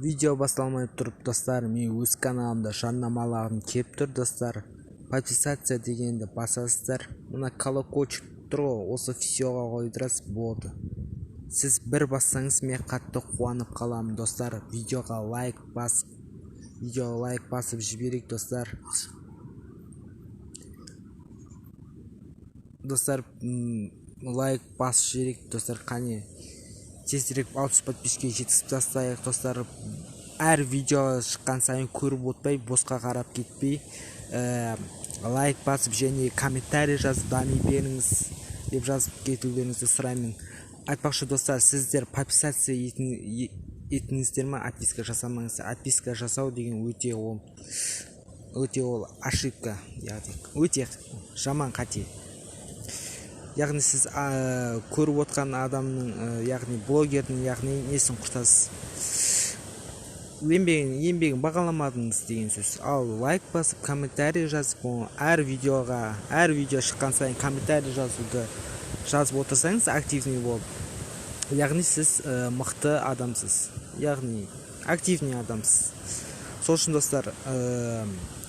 Видео басталмай тұрып достар, мен өз каналымда жарнамалағым кеп тұр достар. Подписаться дегенді басасыздар. Мына колокольчик тұр ғой, осы всеға қойдырасыз болды. Сіз бір бассаңыз мен қатты қуанып қаламын достар. Видеоға лайк басып жіберейік достар. Достар, лайк басып жіберейік достар. Қане тезірек 60 подписке жеткізіп тастайық достар. Әр видео шыққан сайын көріп отпай, босқа қарап кетпей, лайк басып және комментарий жазып дами беріңіз деп жазып кетулеріңізді сұраймын. Айтпақшы достар, сіздер подписаться етіңіздер ме, отписка жасамаңыздар. Отписка жасау деген өте ол ошибка, өте жаман қате. Яғни сіз көріп отқан адамның, яғни блогердің, яғни несін құртасыз, еңбегін бағаламадыңыз деген сөз. Ал лайк басып, комментарий жазып, әр видео шыққан сайын комментарий жазып отырсаңыз, активный болып, яғни сіз мықты адамсыз, яғни активный адамсыз. Сол үшін достар,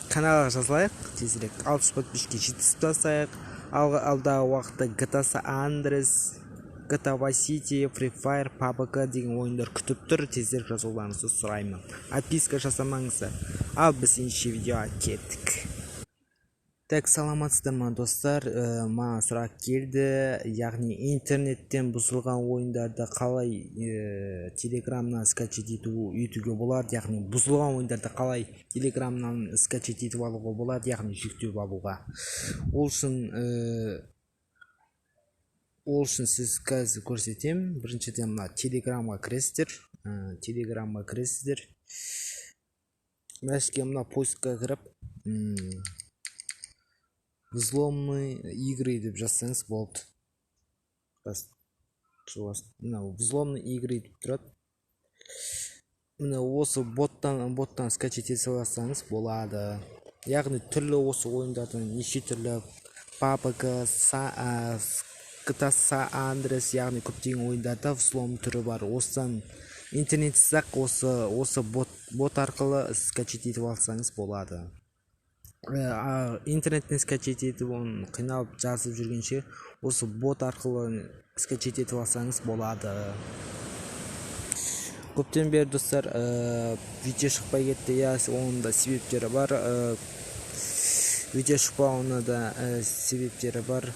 каналға жазылайық, тезірек 60 подписке жеткізіп тастайық. Алдағы уақытта GTA San Andreas, GTA Vice City, Free Fire, PUBG деген ойындар күтіп тұр. Тезірек жазуларыңызды сұраймын. Отписка жасамаңыздар. Ал біз ендеше видеоға кеттік. Так, саламатсыздар ма достар? Маған сұрақ келді, яғни интернеттен бұзылған ойындарды қалай телеграмнан скачать етуге болады, яғни бұзылған ойындарды қалай телеграмнан скачать етіп алуға болады, яғни жүктеп алуға. Ол үшін сіз қазір көрсетем. Біріншіден мына телеграмға кіресіздер. Мәшке мына поискқа кіріп, взломные игры деп жазсаңыз болды. Взломные игры деп тұрады. Мына осы боттан скачать ете салсаңыз болады. Яғни түрлі осы ойындардан неше түрлі PUBG, GTA San Andreas, яғни көптеген ойындарда взлом түрі бар. Осыдан интернет сақ осы бот арқылы скачать етіп алсаңыз болады. Интернеттен скачать етіп, оны қиналып жазып жүргенше, осы бот арқылы скачать етіп алсаңыз болады. Көптен бері достар, видео шықпай кетті, оның да себептері бар. Видео шықпауына да себептері бар.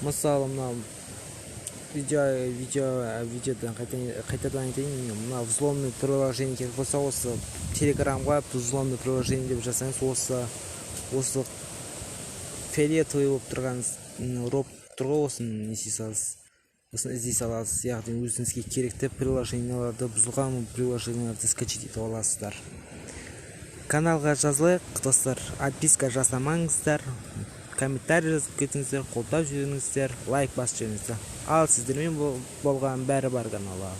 Мысалы, мына видеодан қайтадан айтайын, мына взломный приложение керек болса, осы телеграмға взломный приложение деп жасаңыз, осы фиолетовый болып тұрған роп тұрғы, осын іздей саласыз, яғни өзіңізге керекті приложенияларды, бұзылған приложенияларды скачать етіп аласыздар. Каналға жазылайық достар, отписка жасамаңыздар, комментарий жазып кетіңіздер, қолдап жүріңіздер, лайк басып жүріңіздер. Ал сіздермен болған бәрі бар каналға.